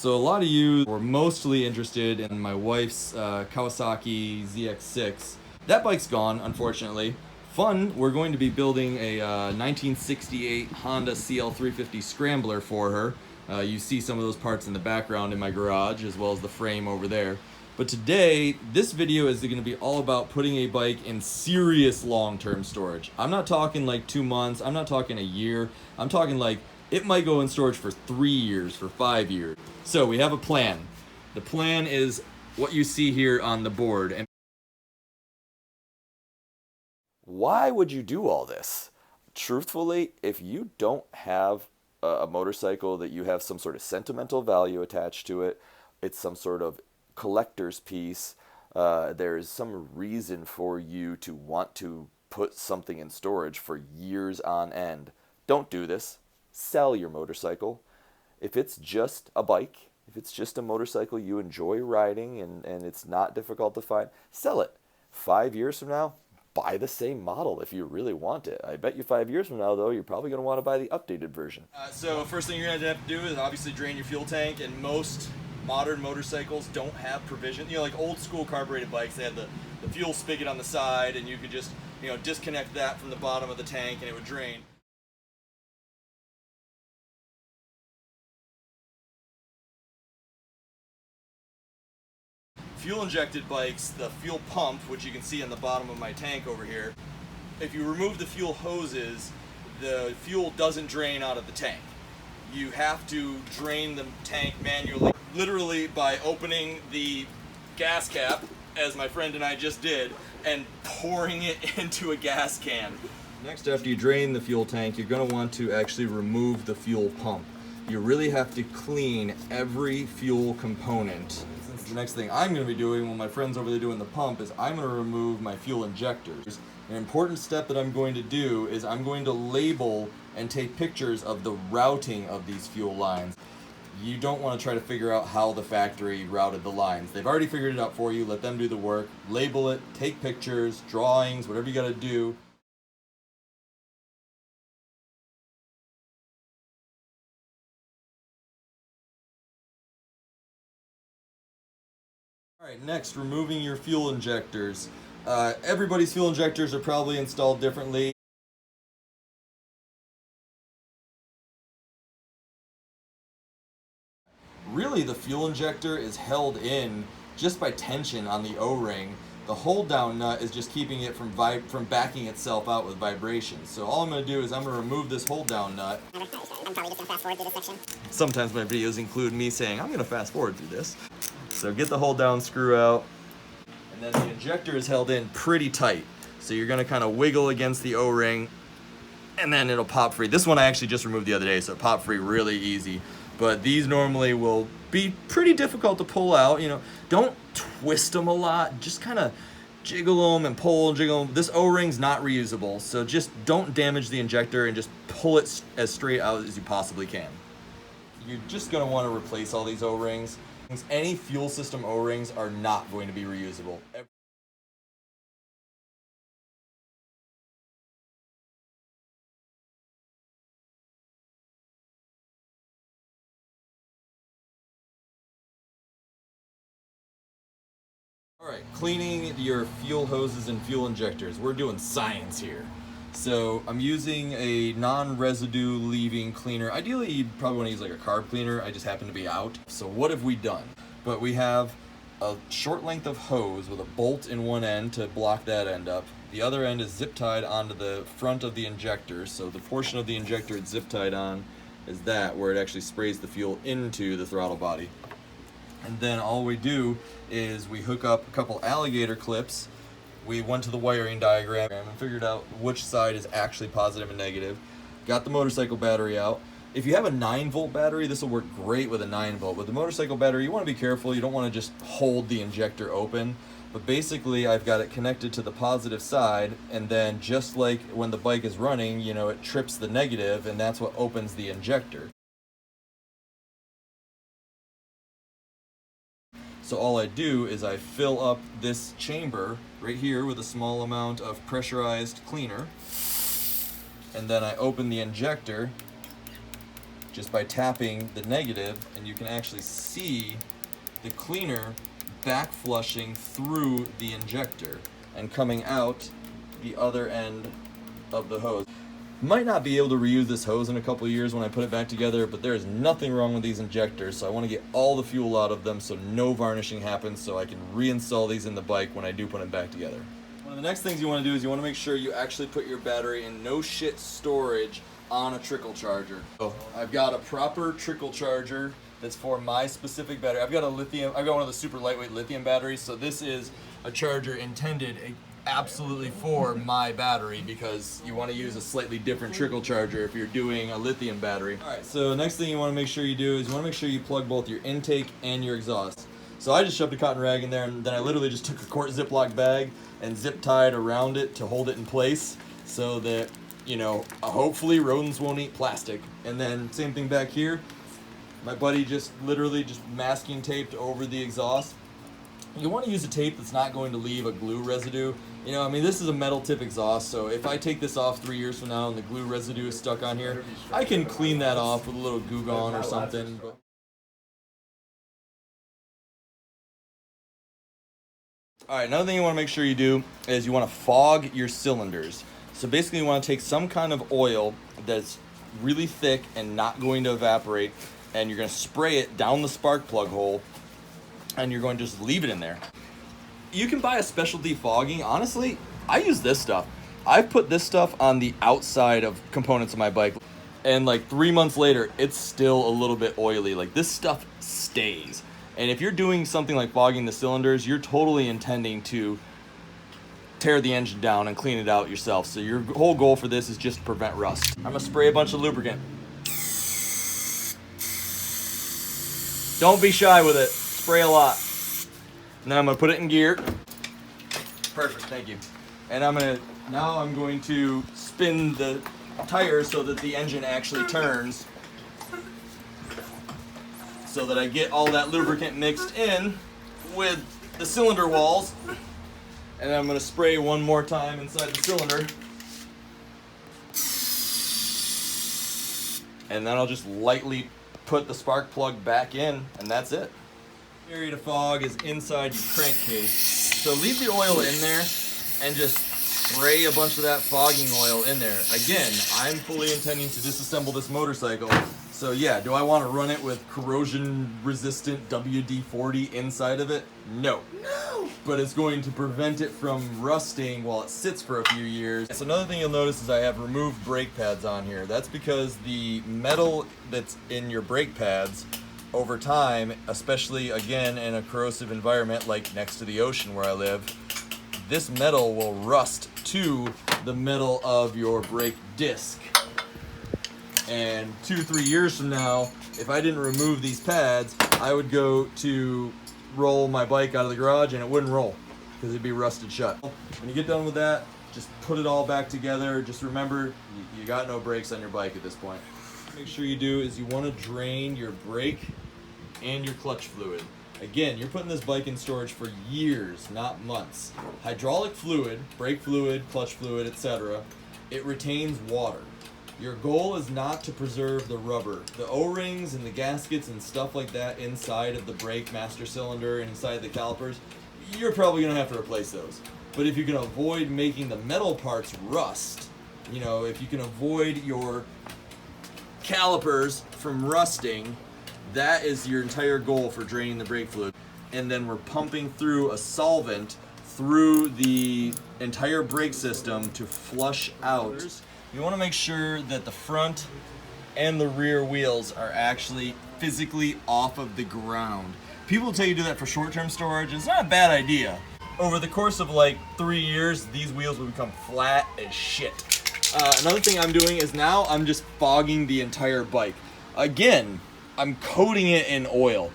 So a lot of you were mostly interested in my wife's Kawasaki ZX6. That bike's gone, unfortunately. Fun, we're going to be building a 1968 Honda CL350 Scrambler for her. You see some of those parts in the background in my garage, as well as the frame over there. But today, this video is going to be all about putting a bike in serious long-term storage. I'm not talking like 2 months, I'm not talking a year, I'm talking like it might go in storage for 3 years, for 5 years. So we have a plan. The plan is what you see here on the board. And why would you do all this? Truthfully, if you don't have a motorcycle that you have some sort of sentimental value attached to it, it's some sort of collector's piece, there's some reason for you to want to put something in storage for years on end. Don't do this. Sell your motorcycle. If it's just a bike, if it's just a motorcycle you enjoy riding and it's not difficult to find, sell it. 5 years from now, buy the same model if you really want it. I bet you 5 years from now, though, you're probably going to want to buy the updated version. So first thing you're going to have to do is obviously drain your fuel tank, and most modern motorcycles don't have provision. You know, like old school carbureted bikes, they had the fuel spigot on the side, and you could just, disconnect that from the bottom of the tank and it would drain. Fuel injected bikes, the fuel pump, which you can see on the bottom of my tank over here, if you remove the fuel hoses, the fuel doesn't drain out of the tank. You have to drain the tank manually, literally by opening the gas cap, as my friend and I just did, and pouring it into a gas can. Next, after you drain the fuel tank, you're going to want to actually remove the fuel pump. You really have to clean every fuel component. The next thing I'm going to be doing when my friend's over there doing the pump is I'm going to remove my fuel injectors. An important step that I'm going to do is I'm going to label and take pictures of the routing of these fuel lines. You don't want to try to figure out how the factory routed the lines. They've already figured it out for you. Let them do the work. Label it, take pictures, drawings, whatever you got to do. Alright, next, removing your fuel injectors. Everybody's fuel injectors are probably installed differently. Really, the fuel injector is held in just by tension on the O-ring. The hold down nut is just keeping it from backing itself out with vibrations. So all I'm going to do is I'm going to remove this hold down nut. I'm probably just going to fast forward through this section. Sometimes my videos include me saying I'm going to fast forward through this. So get the hold down screw out, and then the injector is held in pretty tight. So you're going to kind of wiggle against the O-ring, and then it'll pop free. This one I actually just removed the other day, so it popped free really easy. But these normally will be pretty difficult to pull out. Don't twist them a lot. Just kind of jiggle them and pull and jiggle them. This O-ring's not reusable, so just don't damage the injector and just pull it as straight out as you possibly can. You're just going to want to replace all these O-rings. Any fuel system O-rings are not going to be reusable. Alright, cleaning your fuel hoses and fuel injectors. We're doing science here. So I'm using a non-residue leaving cleaner. Ideally, you'd probably want to use like a carb cleaner. I just happen to be out. So what have we done? But we have a short length of hose with a bolt in one end to block that end up. The other end is zip tied onto the front of the injector. So the portion of the injector it's zip tied on is that, where it actually sprays the fuel into the throttle body. And then all we do is we hook up a couple alligator clips. We went to the wiring diagram and figured out which side is actually positive and negative. Got the motorcycle battery out. If you have a 9-volt battery, this will work great with a 9-volt. With the motorcycle battery, you want to be careful. You don't want to just hold the injector open. But basically, I've got it connected to the positive side, and then just like when the bike is running, it trips the negative, and that's what opens the injector. So all I do is I fill up this chamber right here with a small amount of pressurized cleaner, and then I open the injector, just by tapping the negative, and you can actually see the cleaner back flushing through the injector and coming out the other end of the hose. Might not be able to reuse this hose in a couple of years when I put it back together, but there is nothing wrong with these injectors, so I want to get all the fuel out of them so no varnishing happens, so I can reinstall these in the bike when I do put them back together. One of the next things you want to do is you want to make sure you actually put your battery in no shit storage on a trickle charger. So I've got a proper trickle charger that's for my specific battery. I've got one of the super lightweight lithium batteries, so this is a charger intended absolutely for my battery, because you want to use a slightly different trickle charger if you're doing a lithium battery. Alright, so next thing you want to make sure you do is you want to make sure you plug both your intake and your exhaust. So I just shoved a cotton rag in there, and then I literally just took a quart Ziploc bag and zip tied around it to hold it in place so that, you know, hopefully rodents won't eat plastic. And then same thing back here. My buddy just literally just masking taped over the exhaust. You want to use a tape that's not going to leave a glue residue. You know, I mean, this is a metal tip exhaust, so if I take this off 3 years from now and the glue residue is stuck on here, I can clean that off with a little Goo Gone or something. Alright, another thing you want to make sure you do is you want to fog your cylinders. So basically you want to take some kind of oil that's really thick and not going to evaporate, and you're going to spray it down the spark plug hole, and you're going to just leave it in there. You can buy a specialty fogging. Honestly, I use this stuff. I've put this stuff on the outside of components of my bike, and like 3 months later, it's still a little bit oily. Like, this stuff stays. And if you're doing something like fogging the cylinders, you're totally intending to tear the engine down and clean it out yourself. So your whole goal for this is just to prevent rust. I'm gonna spray a bunch of lubricant. Don't be shy with it. Spray a lot. And then I'm gonna put it in gear. Perfect, thank you. And now I'm going to spin the tires so that the engine actually turns, so that I get all that lubricant mixed in with the cylinder walls. And then I'm gonna spray one more time inside the cylinder. And then I'll just lightly put the spark plug back in, and that's it. The area to fog is inside your crankcase. So leave the oil in there and just spray a bunch of that fogging oil in there. Again, I'm fully intending to disassemble this motorcycle. So yeah, do I want to run it with corrosion resistant WD-40 inside of it? No. No! But it's going to prevent it from rusting while it sits for a few years. So another thing you'll notice is I have removed brake pads on here. That's because the metal that's in your brake pads over time, especially again in a corrosive environment like next to the ocean where I live, this metal will rust to the metal of your brake disc. And 2-3 years from now, if I didn't remove these pads, I would go to roll my bike out of the garage and it wouldn't roll because it'd be rusted shut. When you get done with that, just put it all back together. Just remember, you got no brakes on your bike at this point. Make sure you do is you want to drain your brake and your clutch fluid. Again, you're putting this bike in storage for years, not months. Hydraulic fluid, brake fluid, clutch fluid, etc., it retains water. Your goal is not to preserve the rubber. The O-rings and the gaskets and stuff like that inside of the brake master cylinder and inside the calipers, you're probably going to have to replace those. But if you can avoid making the metal parts rust, you know, if you can avoid your calipers from rusting, that is your entire goal for draining the brake fluid. And then we're pumping through a solvent through the entire brake system to flush out. You want to make sure that the front and the rear wheels are actually physically off of the ground. People tell you to do that for short-term storage. It's not a bad idea. Over the course of like 3 years, these wheels will become flat as shit. Another thing I'm doing is now I'm just fogging the entire bike. Again, I'm coating it in oil.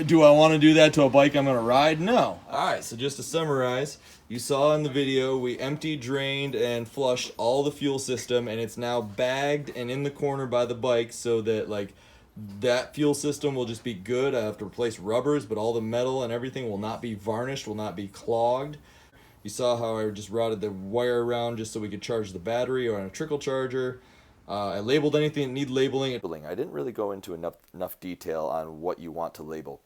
Do I want to do that to a bike I'm going to ride? No. Alright, so just to summarize, you saw in the video we emptied, drained, and flushed all the fuel system, and it's now bagged and in the corner by the bike so that like that fuel system will just be good. I have to replace rubbers, but all the metal and everything will not be varnished, will not be clogged. You saw how I just routed the wire around just so we could charge the battery or on a trickle charger. I labeled anything that need labeling. I didn't really go into enough detail on what you want to label.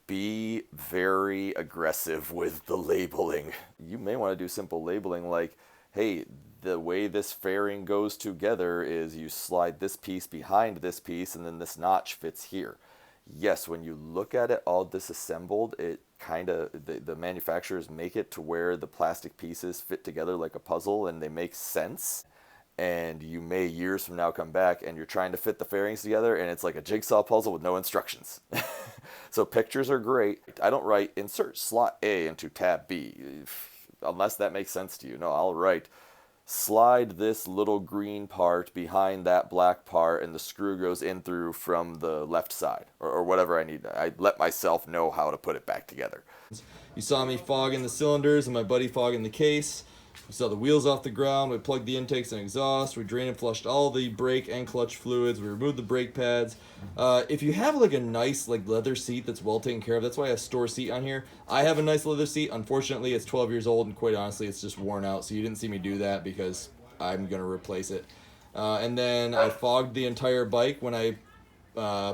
Be very aggressive with the labeling. You may want to do simple labeling like, hey, the way this fairing goes together is you slide this piece behind this piece and then this notch fits here. Yes, when you look at it all disassembled, it kind of, the manufacturers make it to where the plastic pieces fit together like a puzzle and they make sense. And you may years from now come back and you're trying to fit the fairings together and it's like a jigsaw puzzle with no instructions. So pictures are great. I don't write insert slot A into tab B unless that makes sense to you. No, I'll write slide this little green part behind that black part and the screw goes in through from the left side or whatever I need. I let myself know how to put it back together. You saw me fogging the cylinders and my buddy fogging the case. We saw the wheels off the ground. We plugged the intakes and exhaust. We drained and flushed all the brake and clutch fluids. We removed the brake pads. If you have like a nice like leather seat that's well taken care of, that's why I have store seat on here. I have a nice leather seat. Unfortunately, it's 12 years old and quite honestly, it's just worn out. So you didn't see me do that because I'm gonna replace it. And then I fogged the entire bike when I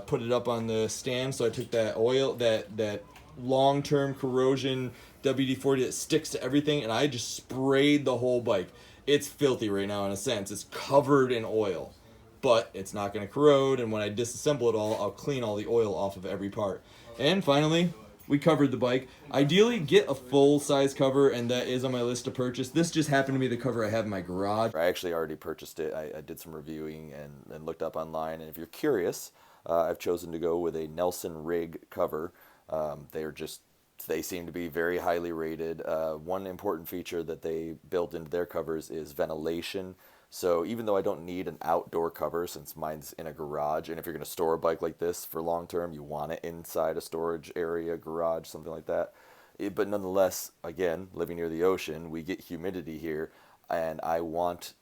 put it up on the stand. So I took that oil, that long-term corrosion WD-40 that sticks to everything, and I just sprayed the whole bike. It's filthy right now in a sense. It's covered in oil, but it's not going to corrode, and when I disassemble it all, I'll clean all the oil off of every part. And finally, we covered the bike. Ideally, get a full-size cover, and that is on my list to purchase. This just happened to be the cover I have in my garage. I actually already purchased it. I did some reviewing and looked up online, and if you're curious, I've chosen to go with a Nelson Rig cover. They seem to be very highly rated. One important feature that they built into their covers is ventilation. So even though I don't need an outdoor cover since mine's in a garage, and if you're going to store a bike like this for long term, you want it inside a storage area, garage, something like that. But nonetheless, again, living near the ocean, we get humidity here, and I want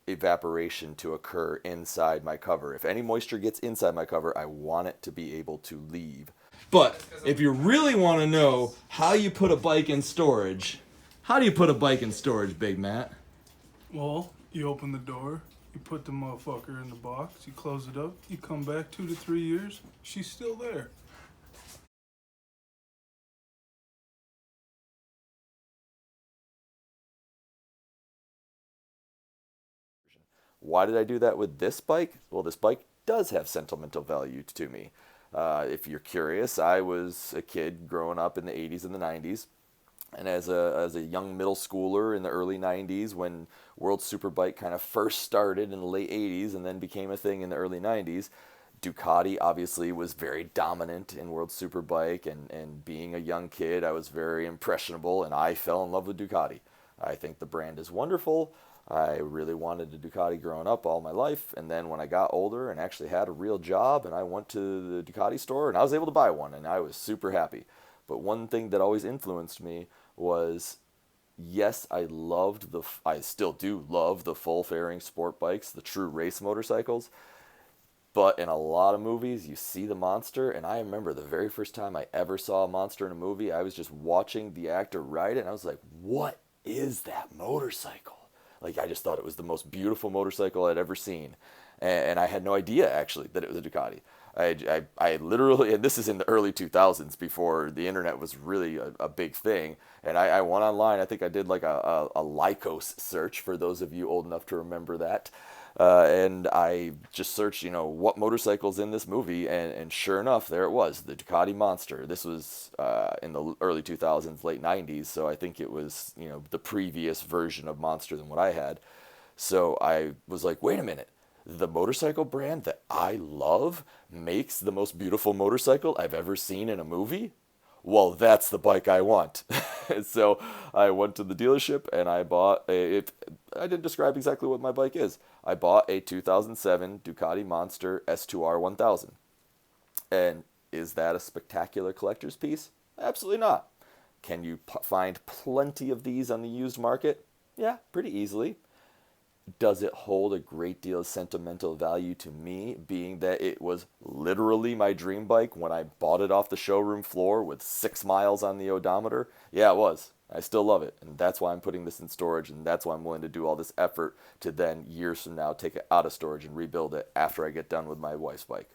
evaporation to occur inside my cover. If any moisture gets inside my cover, I want it to be able to leave. But if you really want to know how you put a bike in storage, how do you put a bike in storage, Big Matt? Well, you open the door, you put the motherfucker in the box, you close it up, you come back 2 to 3 years, she's still there. Why did I do that with this bike? Well, this bike does have sentimental value to me. If you're curious, I was a kid growing up in the 80s and the 90s. And as a young middle schooler in the early 90s, when World Superbike kind of first started in the late 80s and then became a thing in the early 90s, Ducati obviously was very dominant in World Superbike. And being a young kid, I was very impressionable and I fell in love with Ducati. I think the brand is wonderful. I really wanted a Ducati growing up all my life, and then when I got older and actually had a real job and I went to the Ducati store and I was able to buy one and I was super happy. But one thing that always influenced me was, yes, I still do love the full fairing sport bikes, the true race motorcycles, but in a lot of movies you see the monster, and I remember the very first time I ever saw a monster in a movie, I was just watching the actor ride it and I was like, what is that motorcycle? Like, I just thought it was the most beautiful motorcycle I'd ever seen. And I had no idea, actually, that it was a Ducati. I literally, and this is in the early 2000s before the internet was really a big thing. And I went online, I think I did like a Lycos search, for those of you old enough to remember that. And I just searched, what motorcycle's in this movie, and sure enough, there it was, the Ducati Monster. This was in the early 2000s, late 90s, so I think it was, the previous version of Monster than what I had. So I was like, wait a minute, the motorcycle brand that I love makes the most beautiful motorcycle I've ever seen in a movie? Well, that's the bike I want. So I went to the dealership and I bought I didn't describe exactly what my bike is. I bought a 2007 Ducati Monster S2R 1000. And is that a spectacular collector's piece? Absolutely not. Can you find plenty of these on the used market? Yeah, pretty easily. Does it hold a great deal of sentimental value to me, being that it was literally my dream bike when I bought it off the showroom floor with 6 miles on the odometer? Yeah, it was. I still love it, and that's why I'm putting this in storage, and that's why I'm willing to do all this effort to then, years from now, take it out of storage and rebuild it after I get done with my wife's bike.